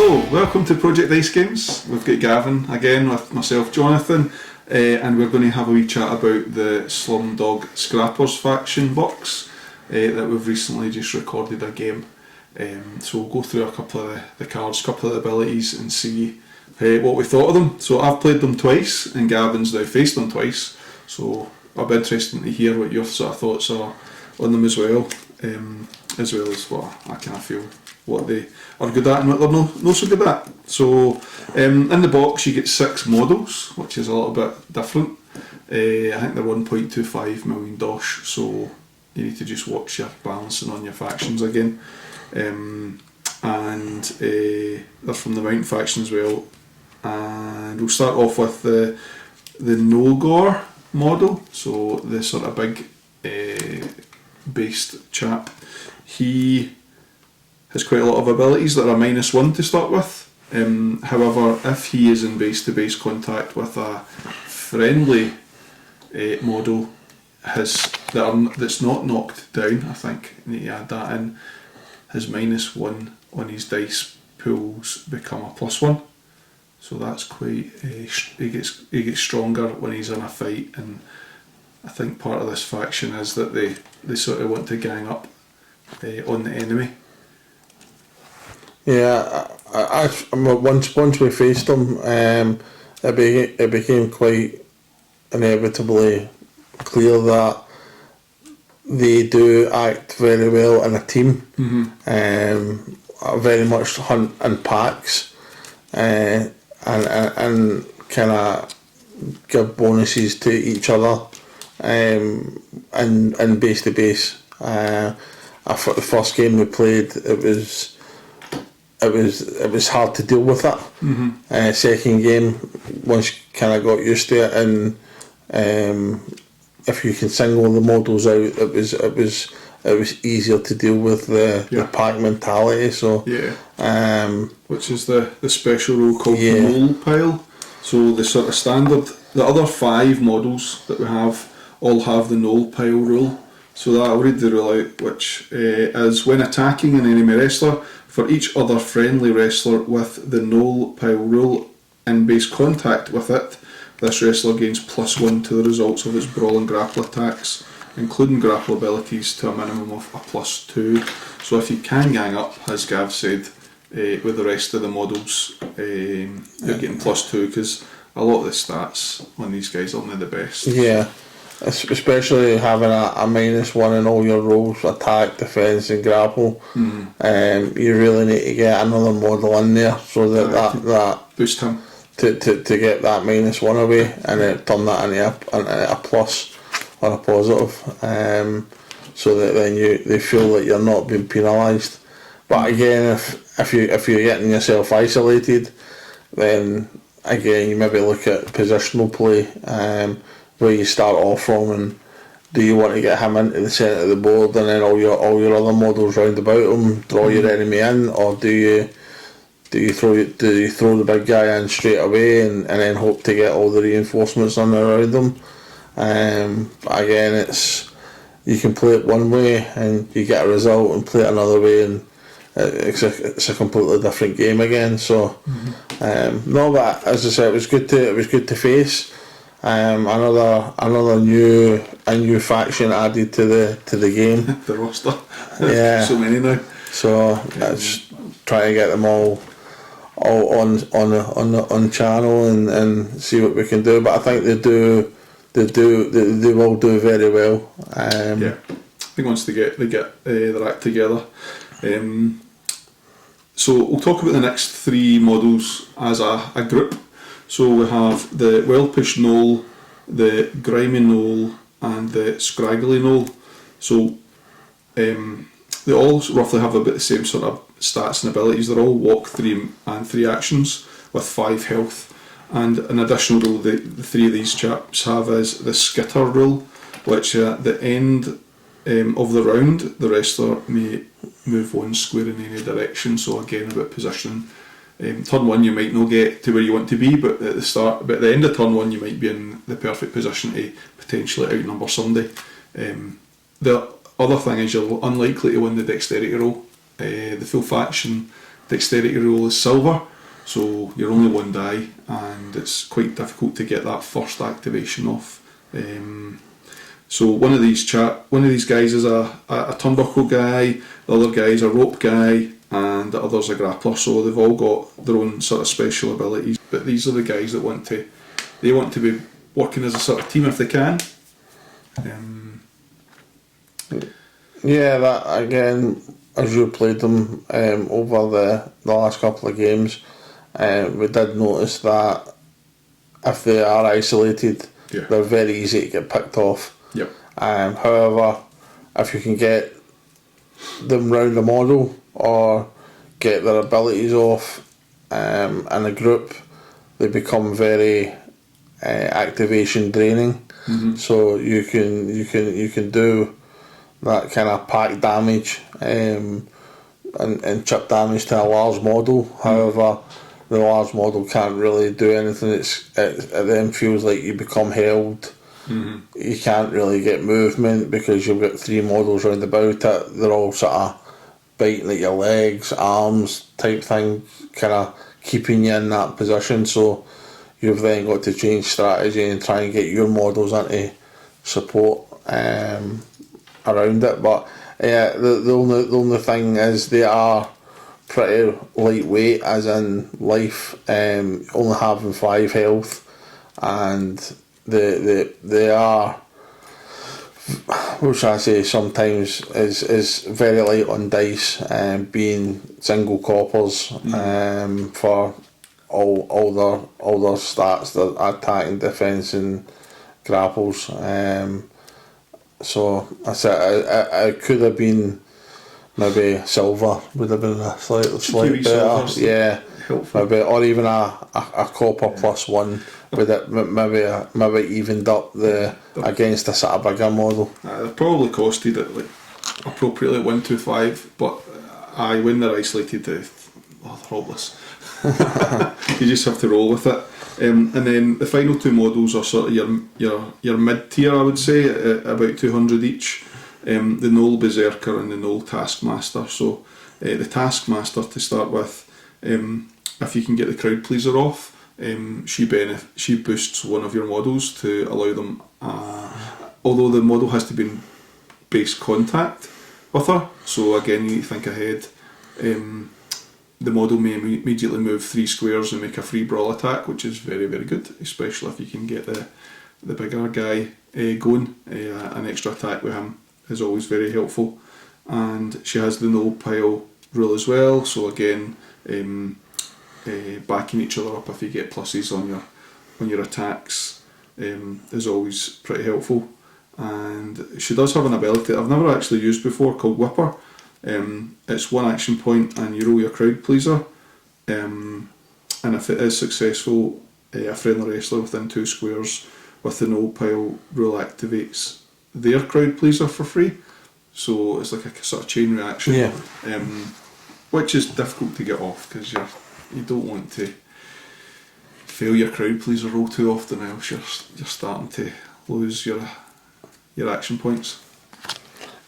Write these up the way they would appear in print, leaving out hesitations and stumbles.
Hello, welcome to Project Ice Games. We've got Gavin again with myself, Jonathan, and we're going to have a wee chat about the Slumdog Scrappers faction box that we've recently just recorded a game. So we'll go through a couple of the cards, a couple of the abilities and see what we thought of them. So I've played them twice and Gavin's now faced them twice, so it'll be interesting to hear what your sort of thoughts are on them as well as what I kind of feel what they are good at and what they're not so good at. So in the box you get 6 models, which is a little bit different. I think they're 1.25 million dosh, so you need to just watch your balancing on your factions again. And they're from the Mountain faction as well. And we'll start off with the Nogor model, so the sort of big based chap. He has quite a lot of abilities that are -1 to start with. However, if he is in base-to-base contact with a friendly model that's not knocked down, I think you need to add that in, his -1 on his dice pools become a +1. So that's quite. He gets stronger when he's in a fight, and I think part of this faction is that they sort of want to gang up on the enemy. Yeah, once we faced them, it became quite inevitably clear that they do act very well in a team. Very much hunt in packs, and kind of give bonuses to each other, and base to base. The first game we played, it was hard to deal with that. Second game, once you kind of got used to it, and if you can single the models out, it was easier to deal with the pack mentality. So which is the special rule called the Knoll Pile. So the sort of standard, the other 5 models that we have all have the Knoll Pile rule. So that I'll read the rule out, which is when attacking an enemy wrestler, for each other friendly wrestler with the Knoll Pile rule in base contact with it, this wrestler gains +1 to the results of its brawl and grapple attacks, including grapple abilities, to a minimum of a +2. So if you can gang up, as Gav said, with the rest of the models, you're getting +2, because a lot of the stats on these guys aren't the best. Yeah. Especially having a -1 in all your rolls, attack, defence and grapple. You really need to get another model in there so that boost him to get that -1 away, and then turn that into a plus or a positive, so that then they feel that you're not being penalised. But again, if you're getting yourself isolated, then again you maybe look at positional play, where you start off from, and do you want to get him into the centre of the board and then all your other models round about him draw your enemy in, or do you throw the big guy in straight away and then hope to get all the reinforcements on around them? But again, you can play it one way and you get a result, and play it another way and it's a completely different game again. So no, but as I said, it was good to face. Another new faction added to the game. The roster. Yeah. So many now. So let's try to get them all on channel and see what we can do. But I think they will do very well. I think once they get their act together. So we'll talk about the next 3 models as a group. So we have the Whelpish Knoll, the Grimy Knoll and the Scraggly Knoll. So they all roughly have about the same sort of stats and abilities. They're all walk 3 and 3 actions with 5 health. And an additional rule the 3 of these chaps have is the Skitter rule, which at the end of the round the wrestler may move 1 square in any direction. So again, about positioning. Turn 1 you might not get to where you want to be, but at the end of turn 1 you might be in the perfect position to potentially outnumber somebody. The other thing is you're unlikely to win the dexterity roll. The full faction dexterity roll is silver, so you're only one die, and it's quite difficult to get that first activation off. So one of these guys is a turnbuckle guy, the other guy's a rope guy, and the other's a grappler. So they've all got their own sort of special abilities. But these are the guys that want to be working as a sort of team if they can. Yeah, that again, as you played them over the last couple of games, we did notice that if they are isolated, they're very easy to get picked off. Yep. However, if you can get them round a model or get their abilities off in a group, they become very activation draining. Mm-hmm. So you can do that kind of pack damage and chip damage to a large model. However, the large model can't really do anything. It then feels like you become held. Mm-hmm. You can't really get movement because you've got 3 models round about it. They're all sort of biting at your legs, arms type thing, kind of keeping you in that position. So you've then got to change strategy and try and get your models into support around it. But yeah, the only thing is they are pretty lightweight, as in life, only having 5 health, and they are, what should I say, sometimes is very light on dice, being single coppers for all their stats, their attacking, defence and grapples. So I said it could have been maybe silver, would have been a slightly better, yeah, helpful. maybe, or even a copper +1 with it, maybe evened up the against a sort of bigger model. They're probably costed it like appropriately 125, but when they're isolated, they're hopeless. You just have to roll with it. And then the final 2 models are sort of your mid tier, I would say, at about 200 each. The Knoll Berserker and the Knoll Taskmaster. So the Taskmaster, to start with, if you can get the Crowd Pleaser off, she boosts one of your models to allow them, although the model has to be in base contact with her, so again you need to think ahead. The model may immediately move 3 squares and make a free brawl attack, which is very, very good, especially if you can get the bigger guy going. An extra attack with him is always very helpful. And she has the null pile rule as well, so again, backing each other up if you get pluses on your attacks is always pretty helpful. And she does have an ability I've never actually used before called Whipper. It's 1 action point and you roll your Crowd Pleaser, and if it is successful, a friendly wrestler within 2 squares with the null pile rule activates their Crowd Pleaser for free. So it's like a sort of chain reaction, yeah. Which is difficult to get off because you don't want to fail your Crowd Pleaser roll too often, else you're starting to lose your action points.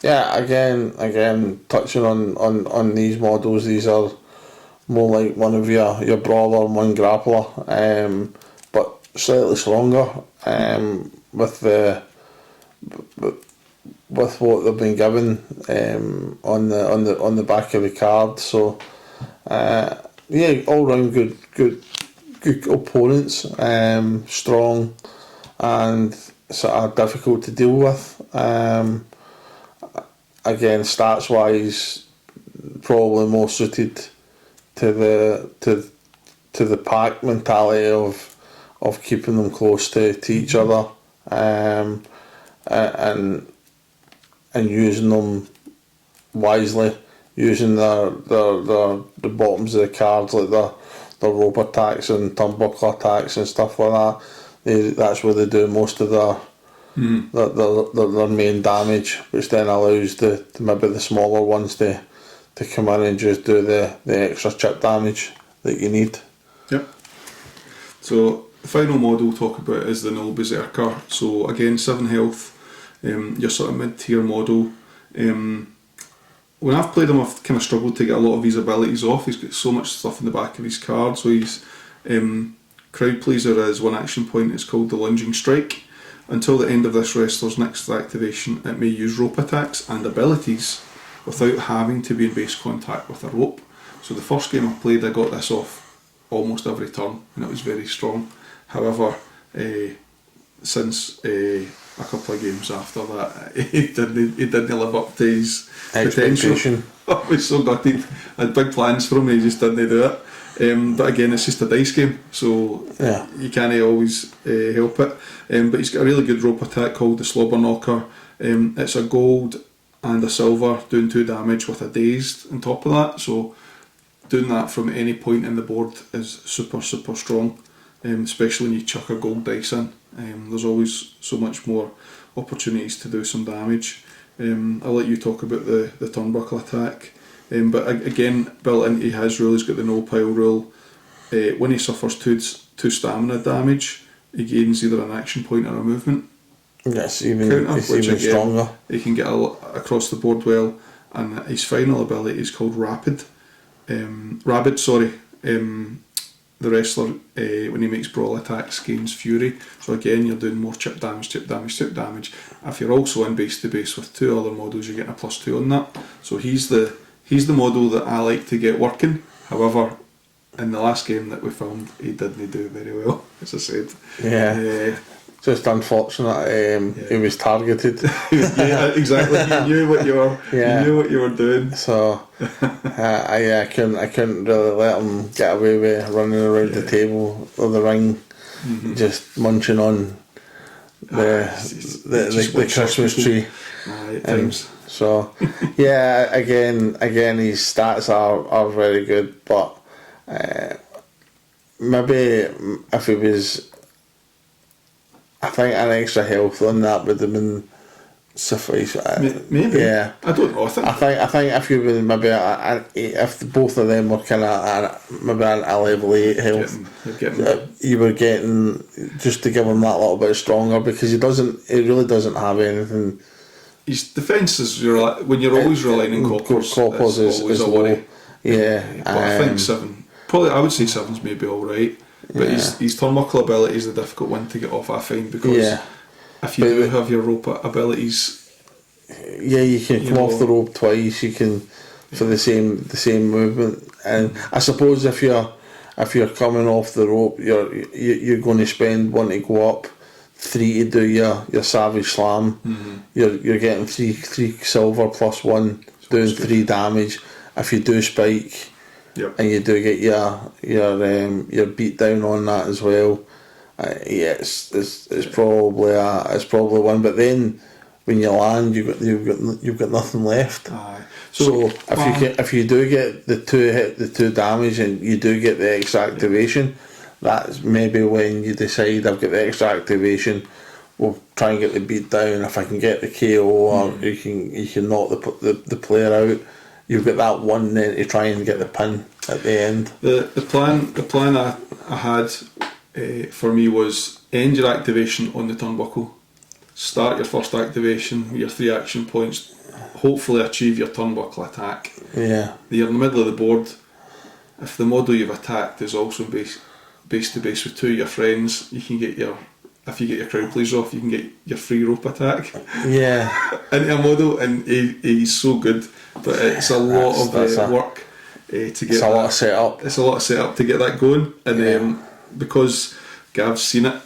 Yeah, again, touching on these models, these are more like one of your brawler and one grappler, but slightly stronger, with what they've been given on the back of the card. So yeah, all round good opponents, strong and sort of difficult to deal with. Again, stats wise, probably more suited to the pack mentality of keeping them close to each other, and using them wisely, using the bottoms of the cards like the rope attacks and turnbuckle attacks and stuff like that. That's where they do most of their main damage, which then allows maybe the smaller ones to come in and just do the extra chip damage that you need. Yep. So the final model we'll talk about is the Null Berserker. So again, 7 health, your sort of mid-tier model. when I've played him, I've kind of struggled to get a lot of his abilities off. He's got so much stuff in the back of his card. So his crowd pleaser is one action point. It's called the lunging strike. Until the end of this wrestler's next activation, it may use rope attacks and abilities without having to be in base contact with a rope. So the first game I played, I got this off almost every turn, and it was very strong. However, since a couple of games after that, he didn't live up to his potential. I was so gutted. I had big plans for him, and he just didn't do it. But again, it's just a dice game, so you can't always help it. But he's got a really good rope attack called the Slobber Knocker. It's a gold and a silver, doing 2 damage with a dazed on top of that. So doing that from any point in the board is super strong, especially when you chuck a gold dice in. There's always so much more opportunities to do some damage. I'll let you talk about the turnbuckle attack. But again, built into his rule, he's got the no pile rule. When he suffers 2 stamina damage, he gains either an action point or a movement counter, it's which even again, stronger. he can get across the board well. And his final ability is called Rabid. The wrestler, when he makes brawl attacks, gains fury. So again, you're doing more chip damage. If you're also in base to base with 2 other models, you're getting a +2 on that. So he's the model that I like to get working. However, in the last game that we filmed, he didn't do very well, as I said. Just unfortunate. He was targeted. Yeah, exactly. You knew what you were. You knew what you were doing. So I couldn't really let him get away with running around the table or the ring, just munching on the Christmas tree. At times. So again his stats are very good, but maybe if he was, I think an extra health on that would have been suffice. Maybe. Yeah. I don't know. I think if you were maybe if both of them were kind of maybe a level 8 health, you were getting just to give him that little bit stronger, because he really doesn't have anything. His defence is when you're always relying on coppers is a worry. Yeah. But I think 7. Probably I would say 7's maybe alright. But his turnbuckle ability is the difficult one to get off, I find, because if you do have your rope abilities, you can come off the rope twice. You can for the same movement, and I suppose if you're coming off the rope, you're going to spend 1 to go up, 3 to do your savage slam. You're getting 3 silver +1, doing 3 damage. If you do spike. Yep. And you do get your beat down on that as well. It's probably one. But then when you land, you've got nothing left. Aye. So if you do get the 2 damage and you do get the extra activation, that's maybe when you decide, I've got the extra activation, we'll try and get the beat down. If I can get the KO, or you can knock the player out. You've got that one then to try and get the pin at the end. The plan I had for me was end your activation on the turnbuckle, start your first activation with your 3 action points, hopefully achieve your turnbuckle attack. Yeah. You're in the middle of the board. If the model you've attacked is also base to base with 2 of your friends, you can get if you get your crowd pleaser off, you can get your free rope attack. Yeah. Into a model, and he's so good, but it's a lot of work to get. It's a lot of setup. It's a lot of setup to get that going, and because Gav's seen it,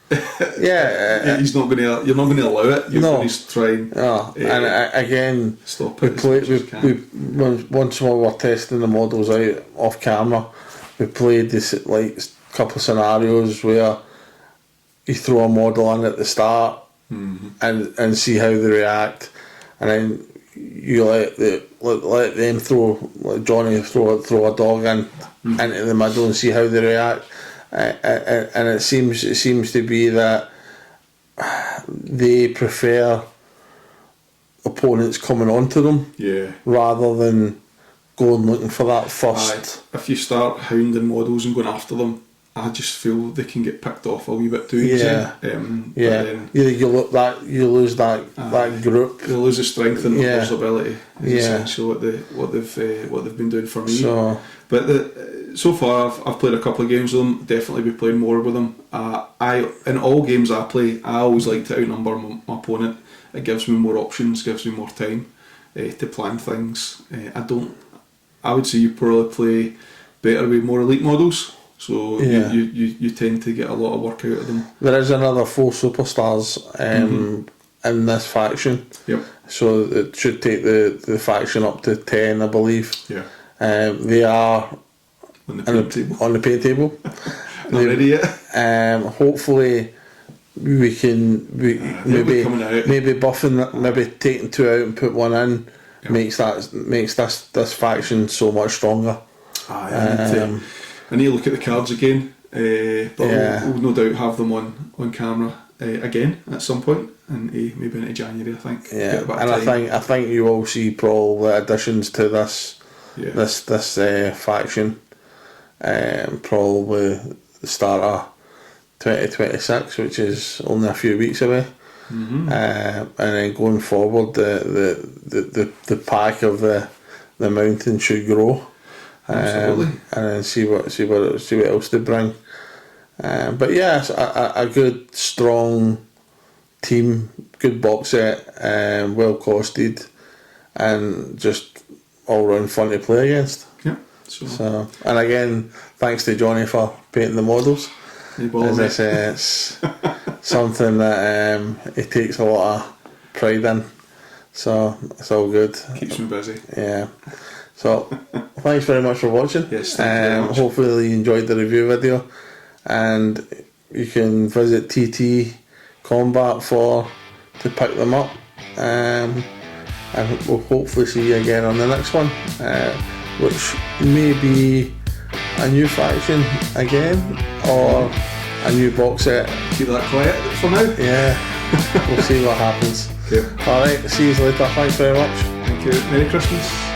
he's not going to. You're not going to allow it. You're going to try and. And again, stop we it. Once we were testing the models out off camera, we played this couple of scenarios where you throw a model in at the start and see how they react, and then you let them let Jonny throw a dog into the middle and see how they react, and it seems to be that they prefer opponents coming onto them rather than going looking for that first. If you start hounding models and going after them, I just feel they can get picked off a wee bit too easy. Yeah. But then, You lose that group. they lose the strength and Yeah. numbers ability. Is essentially what they've been doing for me. So, But so far, I've played a couple of games with them. Definitely be playing more with them. In all games I play, I always like to outnumber my opponent. It gives me more options, gives me more time to plan things. I would say you probably play better with more elite models. So you tend to get a lot of work out of them. there is another 4 superstars in this faction. Yep. So it should take the faction up to 10, I believe. Yeah. They are On the pay table. on the pay table. Not ready yet. Hopefully we can they'll be coming out. maybe buffing, maybe taking 2 out and put 1 in makes this faction so much stronger. I need to look at the cards again, but we'll no doubt have them on camera again at some point, and maybe into January, I think. Yeah, and I think you will see probably additions to this faction, probably the start of 2026, which is only a few weeks away. And then going forward, the pack of the mountain should grow. Absolutely. And then see what else they bring. But yeah, it's a good strong team, good box set, well costed, and just all round fun to play against. Yeah. So and again, thanks to Jonny for painting the models. As I say, it's something that he takes a lot of pride in. So it's all good. Keeps me busy. Yeah. So thanks very much for watching. Yes, thank you very much. Hopefully you enjoyed the review video, and you can visit TT Combat to pick them up, and we'll hopefully see you again on the next one, which may be a new faction again or a new box set. Keep that quiet for now. Yeah, we'll see what happens. Okay. Alright, see you later. Thanks very much. Thank you. Merry Christmas.